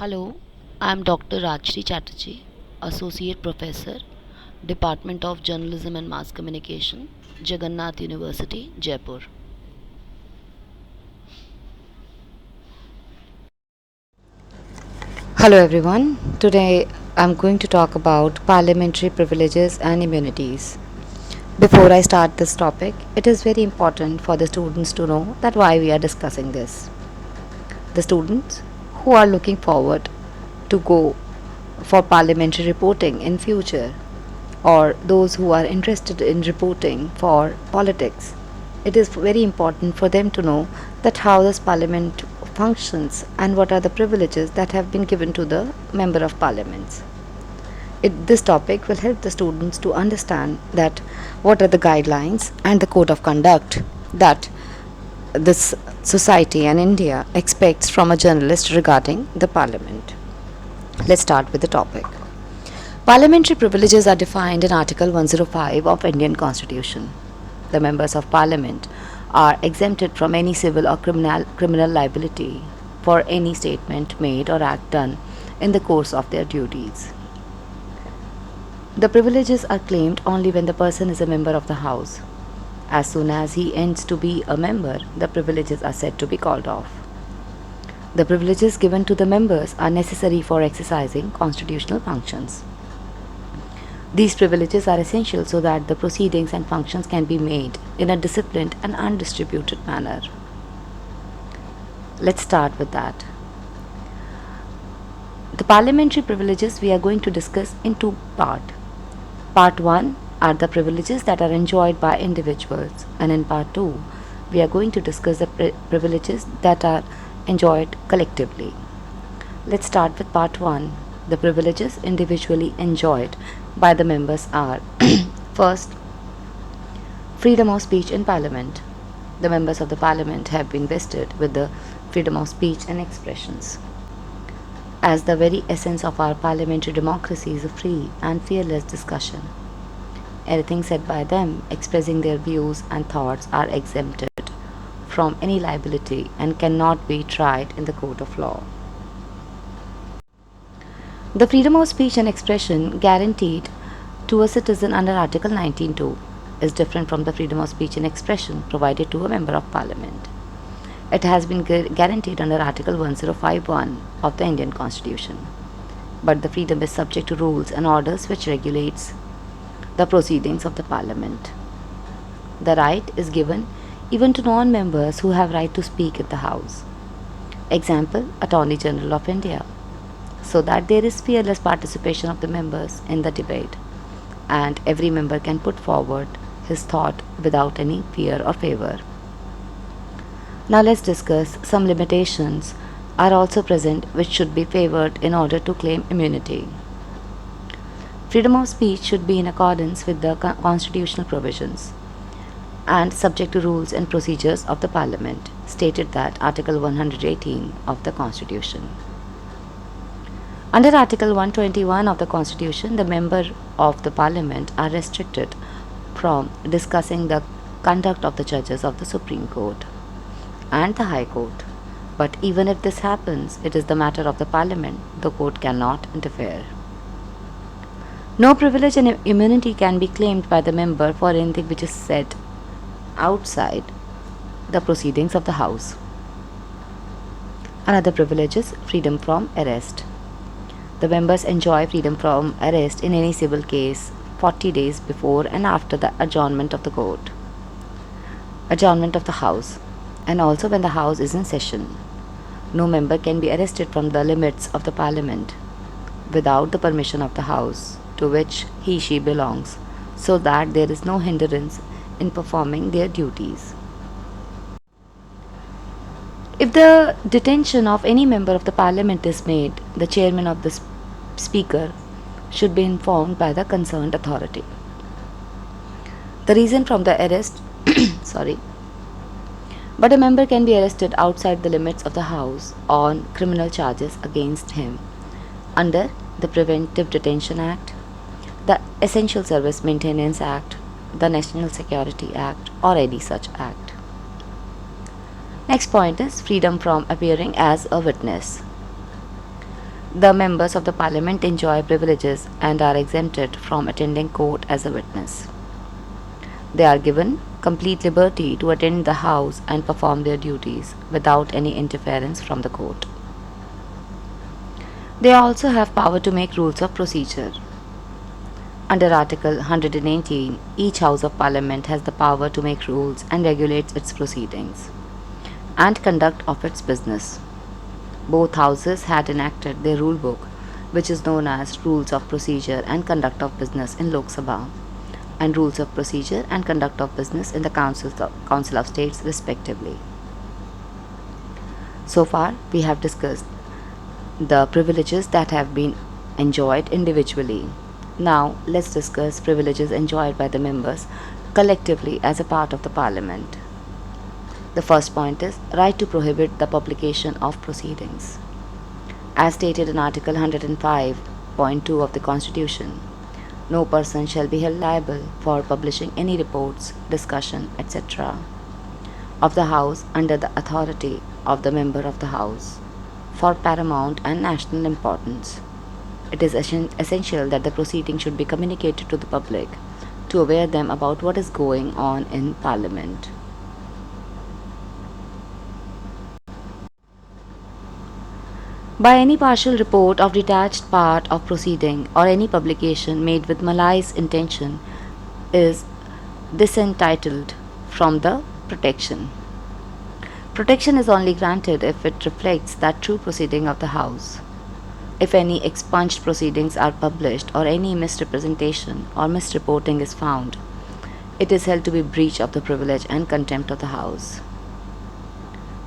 Hello, I am Dr. Rajshree Chatterjee, Associate Professor, Department of Journalism and Mass Communication, Jagannath University, Jaipur. Hello everyone. Today I'm going to talk about parliamentary privileges and immunities. Before I start this topic, it is very important for the students to know that why we are discussing this. The students who are looking forward to go for parliamentary reporting in future, or those who are interested in reporting for politics, it is very important for them to know that how this parliament functions and what are the privileges that have been given to the member of parliaments. This topic will help the students to understand that what are the guidelines and the code of conduct that this society and India expects from a journalist regarding the parliament. Let's start with the topic. Parliamentary privileges are defined in Article 105 of Indian Constitution. The members of Parliament are exempted from any civil or criminal liability for any statement made or act done in the course of their duties. The privileges are claimed only when the person is a member of the House. As soon as he ends to be a member, the privileges are said to be called off. The privileges given to the members are necessary for exercising constitutional functions. These privileges are essential so that the proceedings and functions can be made in a disciplined and undistributed manner. Let's start with that. The parliamentary privileges we are going to discuss in two parts. Part 1 are the privileges that are enjoyed by individuals, and in Part 2 we are going to discuss the privileges that are enjoyed collectively. Let's start with Part 1. The privileges individually enjoyed by the members are first, freedom of speech in Parliament. The members of the Parliament have been vested with the freedom of speech and expressions. As the very essence of our parliamentary democracy is a free and fearless discussion. Anything said by them expressing their views and thoughts are exempted from any liability and cannot be tried in the court of law. The freedom of speech and expression guaranteed to a citizen under Article 19(2) is different from the freedom of speech and expression provided to a member of Parliament. It has been guaranteed under Article 1051 of the Indian Constitution, but the freedom is subject to rules and orders which regulates the proceedings of the Parliament. The right is given even to non-members who have right to speak in the House. Example, Attorney General of India, so that there is fearless participation of the members in the debate, and every member can put forward his thought without any fear or favor. Now let's discuss some limitations are also present which should be favored in order to claim immunity. Freedom of speech should be in accordance with the constitutional provisions and subject to rules and procedures of the Parliament, stated that Article 118 of the Constitution. Under Article 121 of the Constitution, the members of the Parliament are restricted from discussing the conduct of the judges of the Supreme Court and the High Court. But even if this happens, it is the matter of the Parliament. The court cannot interfere. No privilege and immunity can be claimed by the member for anything which is said outside the proceedings of the House. Another privilege is freedom from arrest. The members enjoy freedom from arrest in any civil case 40 days before and after the adjournment of the court, adjournment of the House, and also when the House is in session. No member can be arrested from the limits of the Parliament without the permission of the House to which he/she belongs, so that there is no hindrance in performing their duties. If the detention of any member of the Parliament is made, the chairman of the Speaker should be informed by the concerned authority. The reason from the arrest, but a member can be arrested outside the limits of the House on criminal charges against him under the Preventive Detention Act, the Essential Service Maintenance Act, the National Security Act, or any such act. Next point is freedom from appearing as a witness. The members of the Parliament enjoy privileges and are exempted from attending court as a witness. They are given complete liberty to attend the House and perform their duties without any interference from the court. They also have power to make rules of procedure. Under Article 118, each House of Parliament has the power to make rules and regulate its proceedings and conduct of its business. Both houses had enacted their rule book, which is known as Rules of Procedure and Conduct of Business in Lok Sabha, and Rules of Procedure and Conduct of Business in the Council of States, respectively. So far, we have discussed the privileges that have been enjoyed individually. Now, let's discuss privileges enjoyed by the members collectively as a part of the Parliament. The first point is right to prohibit the publication of proceedings. As stated in Article 105.2 of the Constitution, no person shall be held liable for publishing any reports, discussion, etc. of the House under the authority of the member of the House for paramount and national importance. It is essential that the proceeding should be communicated to the public to aware them about what is going on in Parliament. By any partial report of detached part of proceeding or any publication made with malicious intention is disentitled from the protection. Protection is only granted if it reflects that true proceeding of the House. If any expunged proceedings are published or any misrepresentation or misreporting is found, it is held to be breach of the privilege and contempt of the House.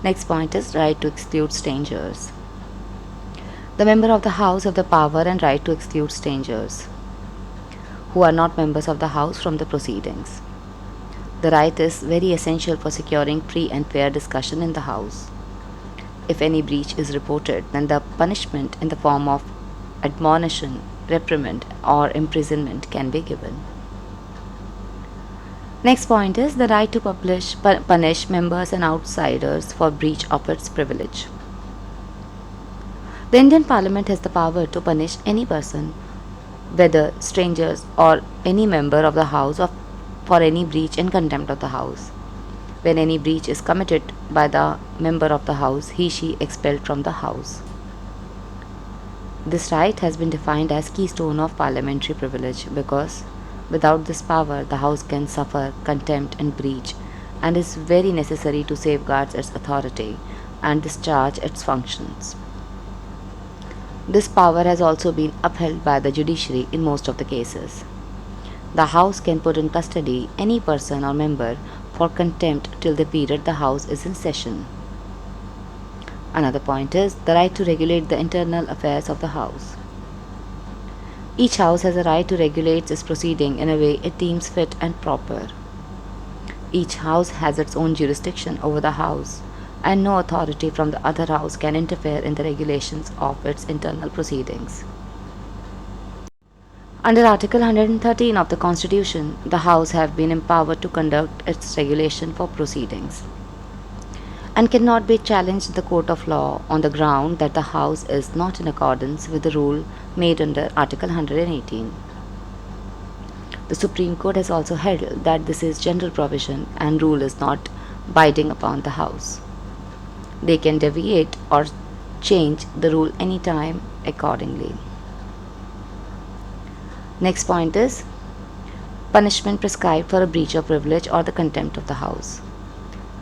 Next point is right to exclude strangers. The member of the House have the power and right to exclude strangers who are not members of the House from the proceedings. The right is very essential for securing free and fair discussion in the House. If any breach is reported, then the punishment in the form of admonition, reprimand, or imprisonment can be given. Next point is the right to punish members and outsiders for breach of its privilege. The Indian Parliament has the power to punish any person, whether strangers or any member of the House, for any breach and contempt of the House. When any breach is committed by the member of the House, he/she expelled from the House. This right has been defined as keystone of parliamentary privilege because without this power, the House can suffer contempt and breach, and is very necessary to safeguard its authority and discharge its functions. This power has also been upheld by the judiciary in most of the cases. The House can put in custody any person or member for contempt till the period the House is in session. Another point is the right to regulate the internal affairs of the House. Each House has a right to regulate its proceeding in a way it deems fit and proper. Each House has its own jurisdiction over the House, and no authority from the other House can interfere in the regulations of its internal proceedings. Under Article 113 of the Constitution, the House have been empowered to conduct its regulation for proceedings and cannot be challenged in the court of law on the ground that the House is not in accordance with the rule made under Article 118. The Supreme Court has also held that this is general provision and rule is not binding upon the House. They can deviate or change the rule anytime accordingly. Next point is punishment prescribed for a breach of privilege or the contempt of the House.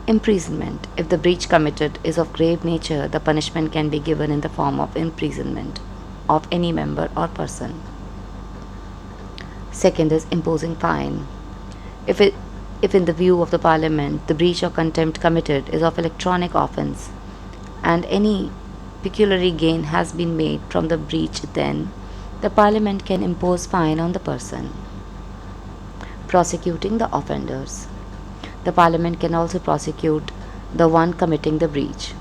Imprisonment. If the breach committed is of grave nature, the punishment can be given in the form of imprisonment of any member or person. Second is imposing fine. If in the view of the Parliament the breach or contempt committed is of electronic offence and any pecuniary gain has been made from the breach, then the Parliament can impose fine on the person. Prosecuting the offenders. The Parliament can also prosecute the one committing the breach.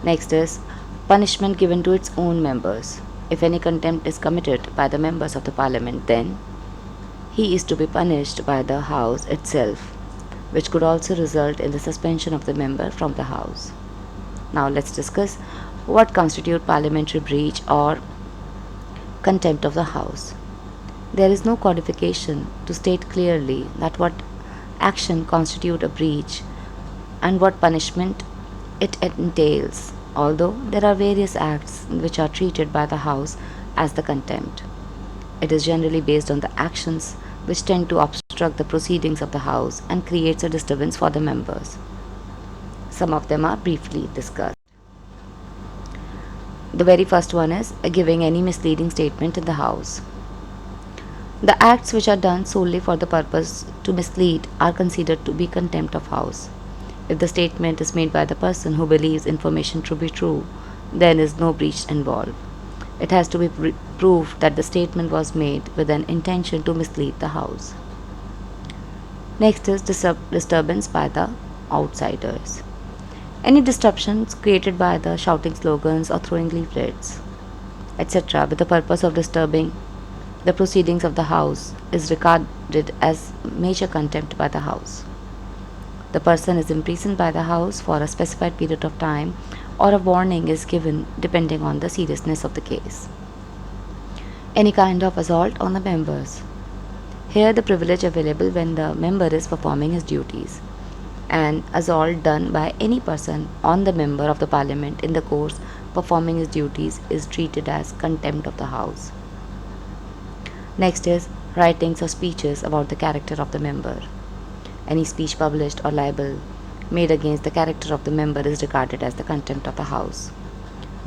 Next is punishment given to its own members. If any contempt is committed by the members of the Parliament, then he is to be punished by the House itself, which could also result in the suspension of the member from the House. Now let's discuss What constitute parliamentary breach or contempt of the House? There is no codification to state clearly that what action constitute a breach and what punishment it entails, although there are various acts which are treated by the House as the contempt. It is generally based on the actions which tend to obstruct the proceedings of the House and creates a disturbance for the members. Some of them are briefly discussed. The very first one is giving any misleading statement in the House. The acts which are done solely for the purpose to mislead are considered to be contempt of House. If the statement is made by the person who believes information to be true, then is no breach involved. It has to be proved that the statement was made with an intention to mislead the House. Next is disturbance by the outsiders. Any disruptions created by the shouting slogans or throwing leaflets, etc., with the purpose of disturbing the proceedings of the House is regarded as major contempt by the House. The person is imprisoned by the House for a specified period of time, or a warning is given depending on the seriousness of the case. Any kind of assault on the members. Here, the privilege available when the member is performing his duties. An assault done by any person on the member of the Parliament in the course performing his duties is treated as contempt of the House. Next is writings or speeches about the character of the member. Any speech published or libel made against the character of the member is regarded as the contempt of the House.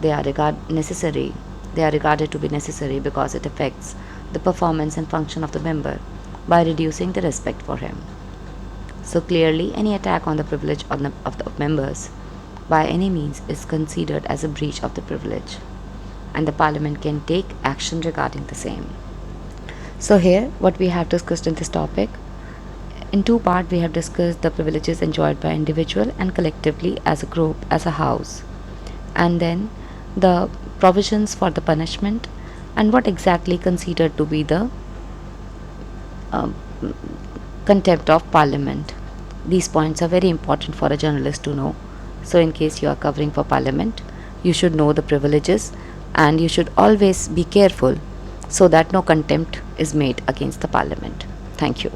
They are regarded to be necessary because it affects the performance and function of the member by reducing the respect for him. So clearly, any attack on the privilege of the members by any means is considered as a breach of the privilege, and the Parliament can take action regarding the same. So here, what we have discussed in this topic, in two parts we have discussed the privileges enjoyed by individual and collectively as a group, as a House, and then the provisions for the punishment and what exactly considered to be the contempt of Parliament. These points are very important for a journalist to know. So in case you are covering for Parliament, you should know the privileges and you should always be careful so that no contempt is made against the Parliament. Thank you.